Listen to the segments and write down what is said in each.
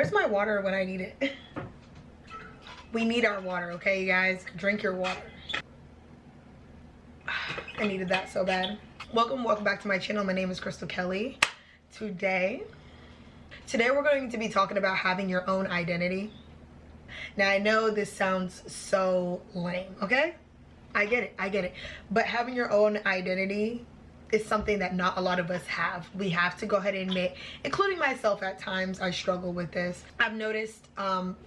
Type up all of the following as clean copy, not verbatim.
Where's my water when I need it? We need our water, okay, you guys? Drink your water. I needed that so bad. Welcome back to my channel. My name is Crystal Kelly. Today we're going to be talking about having your own identity. Now, I know this sounds so lame, okay? I get it. But having your own identity is something that not a lot of us have. We have to go ahead and admit, including myself at times, I struggle with this. I've noticed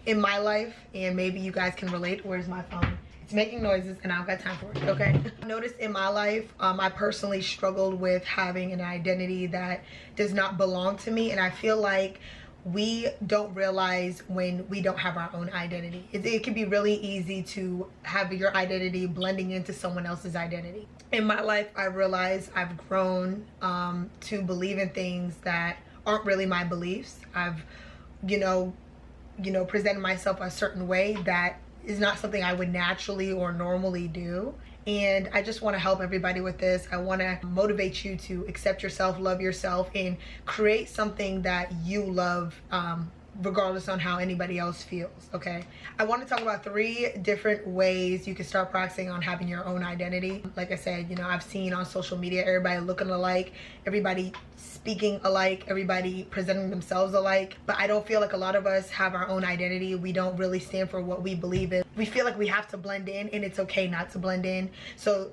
in my life, and maybe you guys can relate. Where's my phone? It's making noises and I've got time for it, okay? I've noticed in my life, I personally struggled with having an identity that does not belong to me, and I feel like we don't realize when we don't have our own identity. It can be really easy to have your identity blending into someone else's identity. In my life, I realized I've grown to believe in things that aren't really my beliefs. I've, presented myself a certain way that is not something I would naturally or normally do. And I just want to help everybody with this. I want to motivate you to accept yourself, love yourself, and create something that you love, regardless on how anybody else feels, okay? I want to talk about 3 different ways you can start practicing on having your own identity. Like I said, I've seen on social media everybody looking alike, everybody speaking alike, everybody presenting themselves alike, but I don't feel like a lot of us have our own identity. We don't really stand for what we believe in. We feel like we have to blend in, and it's okay not to blend in. So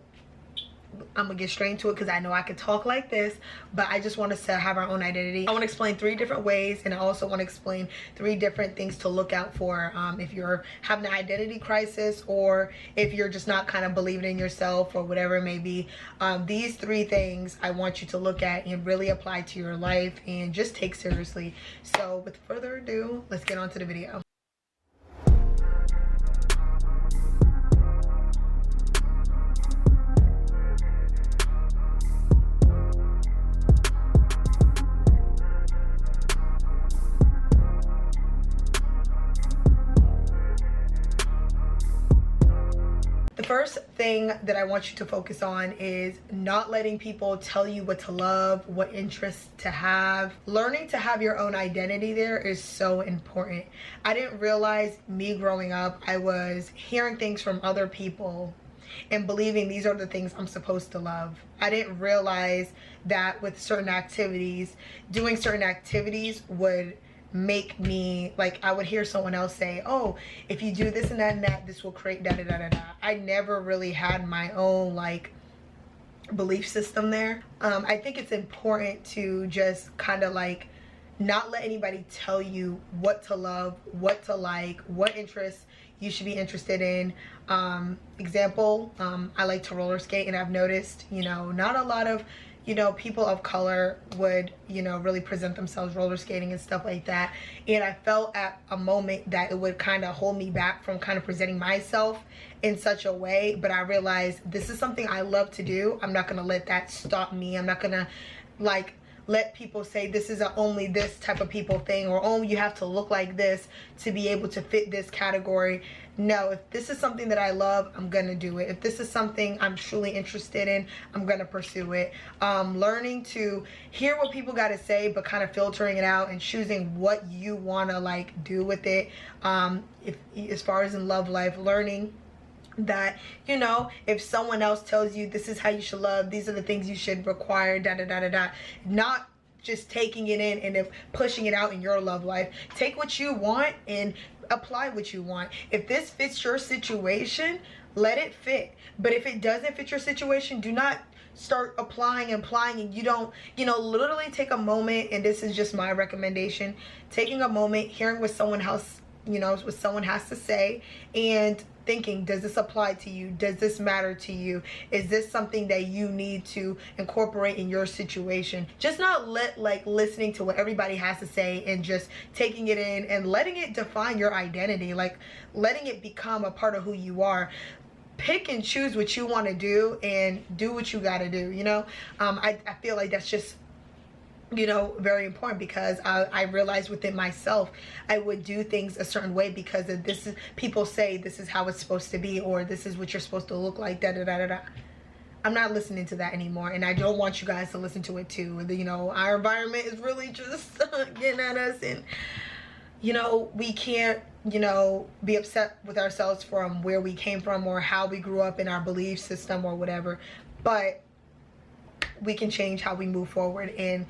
I'm gonna get straight into it because I know I could talk like this, but I just want us to have our own identity. I want to explain 3 different ways, and I also want to explain 3 different things to look out for if you're having an identity crisis, or if you're just not kind of believing in yourself, or whatever it may be. These 3 things I want you to look at and really apply to your life and just take seriously. So with further ado, let's get on to the video. The first thing that I want you to focus on is not letting people tell you what to love, what interests to have. Learning to have your own identity there is so important. I didn't realize, me growing up, I was hearing things from other people and believing these are the things I'm supposed to love. I didn't realize that with certain activities, doing certain activities would make me, like, I would hear someone else say, oh, if you do this and that, this will create da da da da da. I never really had my own, like, belief system there. I think it's important to just kind of, like, not let anybody tell you what to love, what to like, what interests you should be interested in. Example, I like to roller skate, and I've noticed, not a lot of people of color would, really present themselves roller skating and stuff like that. And I felt at a moment that it would kind of hold me back from kind of presenting myself in such a way. But I realized this is something I love to do. I'm not going to let that stop me. I'm not going to, like, let people say this is only this type of people thing, or oh, you have to look like this to be able to fit this category. No, if this is something that I love, I'm gonna do it. If this is something I'm truly interested in, I'm gonna pursue it. Learning to hear what people gotta say, but kind of filtering it out and choosing what you wanna, like, do with it. As far as in love life, learning that, if someone else tells you this is how you should love, these are the things you should require, da da da da da, not just taking it in and pushing it out in your love life. Take what you want and apply what you want. If this fits your situation, let it fit. But if it doesn't fit your situation, do not start applying, and you don't, literally take a moment, and this is just my recommendation, taking a moment, hearing what someone else, what someone has to say, and thinking, does this apply to you? Does this matter to you? Is this something that you need to incorporate in your situation? Just not listening to what everybody has to say and just taking it in and letting it define your identity, like letting it become a part of who you are. Pick and choose what you want to do and do what you got to do. I feel like that's just very important, because I realized within myself I would do things a certain way because of this is, people say this is how it's supposed to be, or this is what you're supposed to look like, da da da da da. I'm not listening to that anymore, and I don't want you guys to listen to it too. Our environment is really just getting at us, and you know, we can't, you know, be upset with ourselves from where we came from or how we grew up in our belief system or whatever, but we can change how we move forward. And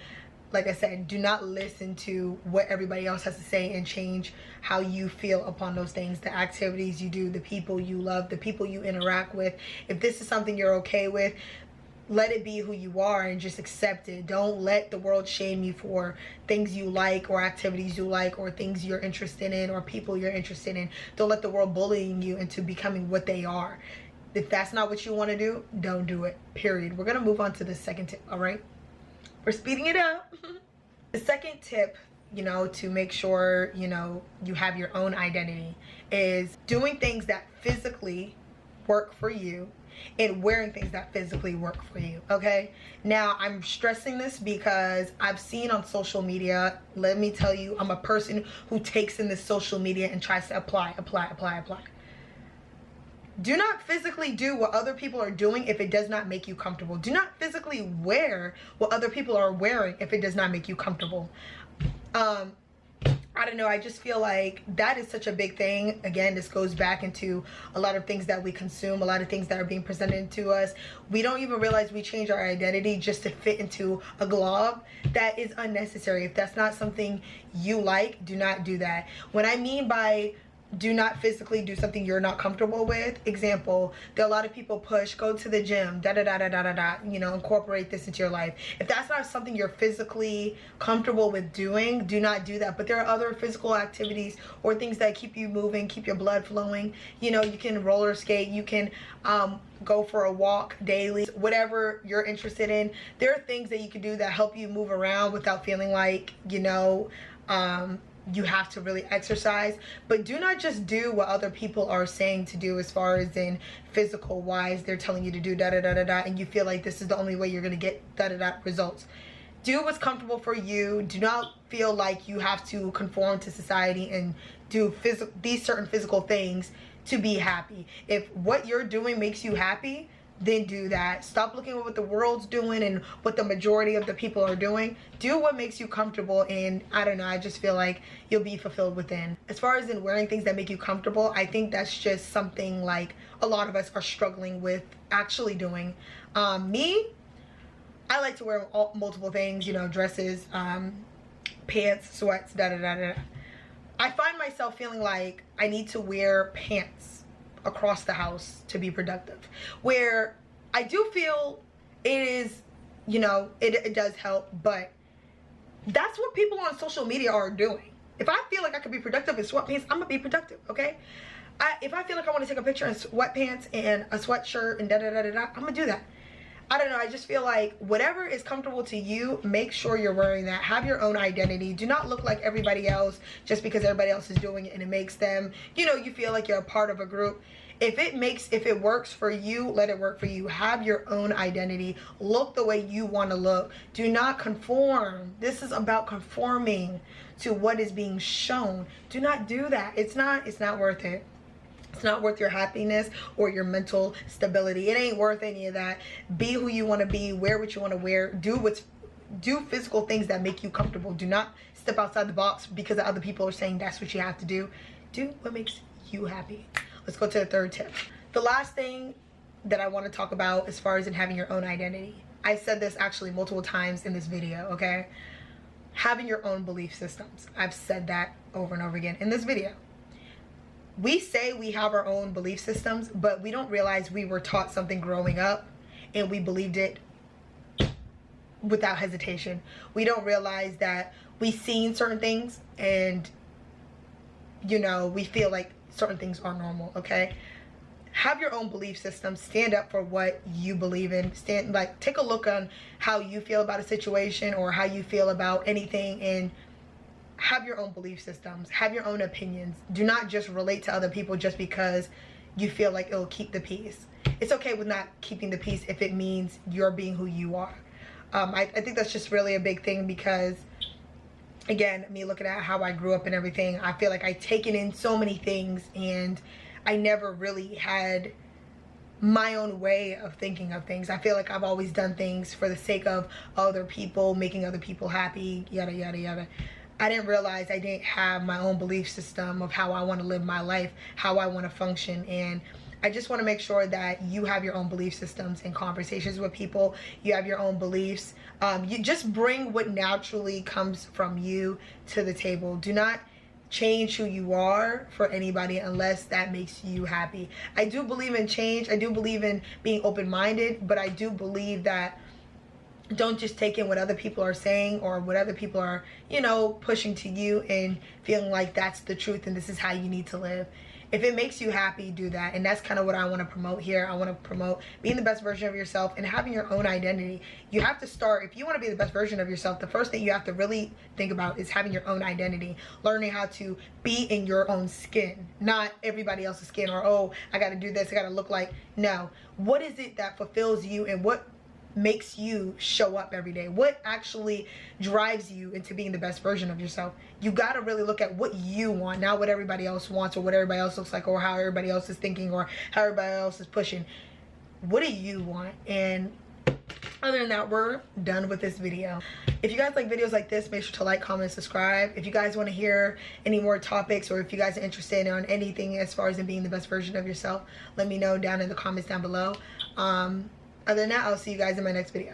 like I said, do not listen to what everybody else has to say and change how you feel upon those things, the activities you do, the people you love, the people you interact with. If this is something you're okay with, let it be who you are and just accept it. Don't let the world shame you for things you like or activities you like or things you're interested in or people you're interested in. Don't let the world bullying you into becoming what they are. If that's not what you want to do, don't do it, period. We're going to move on to the second tip, all right? We're speeding it up. The second tip, you know, to make sure, you know, you have your own identity is doing things that physically work for you and wearing things that physically work for you, okay? Now, I'm stressing this because I've seen on social media, let me tell you, I'm a person who takes in this social media and tries to apply. Do not physically do what other people are doing if it does not make you comfortable. Do not physically wear what other people are wearing if it does not make you comfortable. I don't know, I just feel like that is such a big thing. Again, this goes back into a lot of things that we consume, a lot of things that are being presented to us. We don't even realize we change our identity just to fit into a glob. That is unnecessary. If that's not something you like, do not do that. What I mean by do not physically do something you're not comfortable with. Example, there are a lot of people push, go to the gym, you know, incorporate this into your life. If that's not something you're physically comfortable with doing, do not do that. But there are other physical activities or things that keep you moving, keep your blood flowing. You know, you can roller skate, you can go for a walk daily, whatever you're interested in. There are things that you can do that help you move around without feeling like, you know, you have to really exercise. But do not just do what other people are saying to do as far as in physical wise. They're telling you to do and you feel like this is the only way you're gonna get results. Do what's comfortable for you. Do not feel like you have to conform to society and do these certain physical things to be happy. If what you're doing makes you happy, then do that. Stop looking at what the world's doing and what the majority of the people are doing. Do what makes you comfortable, and I don't know, I just feel like you'll be fulfilled within. As far as in wearing things that make you comfortable, I think that's just something like a lot of us are struggling with actually doing. Me, I like to wear multiple things, you know, dresses, pants, sweats, I find myself feeling like I need to wear pants across the house to be productive, where I do feel it is, you know, it does help, but that's what people on social media are doing. If I feel like I could be productive in sweatpants, I'm gonna be productive, okay? If I feel like I want to take a picture in sweatpants and a sweatshirt and I'm gonna do that. I don't know, I just feel like whatever is comfortable to you, make sure you're wearing that. Have your own identity. Do not look like everybody else just because everybody else is doing it and it makes them, you know, you feel like you're a part of a group. If it works for you, let it work for you. Have your own identity. Look the way you want to look. Do not conform. This is about conforming to what is being shown. Do not do that. It's not worth it. It's not worth your happiness or your mental stability. It ain't worth any of that. Be who you want to be. Wear what you want to wear. Do physical things that make you comfortable. Do not step outside the box because other people are saying that's what you have to do. Do what makes you happy. Let's go to the third tip. The last thing that I want to talk about as far as in having your own identity. I said this actually multiple times in this video, okay? Having your own belief systems. I've said that over and over again in this video. We say we have our own belief systems, but we don't realize we were taught something growing up and we believed it without hesitation. We don't realize that we've seen certain things and, you know, we feel like certain things are normal, okay? Have your own belief system. Stand up for what you believe in. Take a look on how you feel about a situation or how you feel about anything, and have your own belief systems. Have your own opinions. Do not just relate to other people just because you feel like it'll keep the peace. It's okay with not keeping the peace if it means you're being who you are. I think that's just really a big thing because, again, me looking at how I grew up and everything, I feel like I've taken in so many things and I never really had my own way of thinking of things. I feel like I've always done things for the sake of other people, making other people happy, yada, yada, yada. I didn't realize I didn't have my own belief system of how I want to live my life, how I want to function. And I just want to make sure that you have your own belief systems in conversations with people. You have your own beliefs. You just bring what naturally comes from you to the table. Do not change who you are for anybody unless that makes you happy. I do believe in change. I do believe in being open-minded, but I do believe that don't just take in what other people are saying or what other people are, you know, pushing to you and feeling like that's the truth and this is how you need to live. If it makes you happy, do that. And that's kind of what I want to promote here. I want to promote being the best version of yourself and having your own identity. You have to start, if you want to be the best version of yourself, the first thing you have to really think about is having your own identity. Learning how to be in your own skin, not everybody else's skin, or, oh, I got to do this, I got to look like. No. What is it that fulfills you and what makes you show up every day? What actually drives you into being the best version of yourself? You got to really look at what you want, not what everybody else wants or what everybody else looks like or how everybody else is thinking or how everybody else is pushing. What do you want? And other than that, we're done with this video. If you guys like videos like this, make sure to like, comment, subscribe. If you guys want to hear any more topics or if you guys are interested in anything as far as in being the best version of yourself, let me know down in the comments down below. Other than that, I'll see you guys in my next video.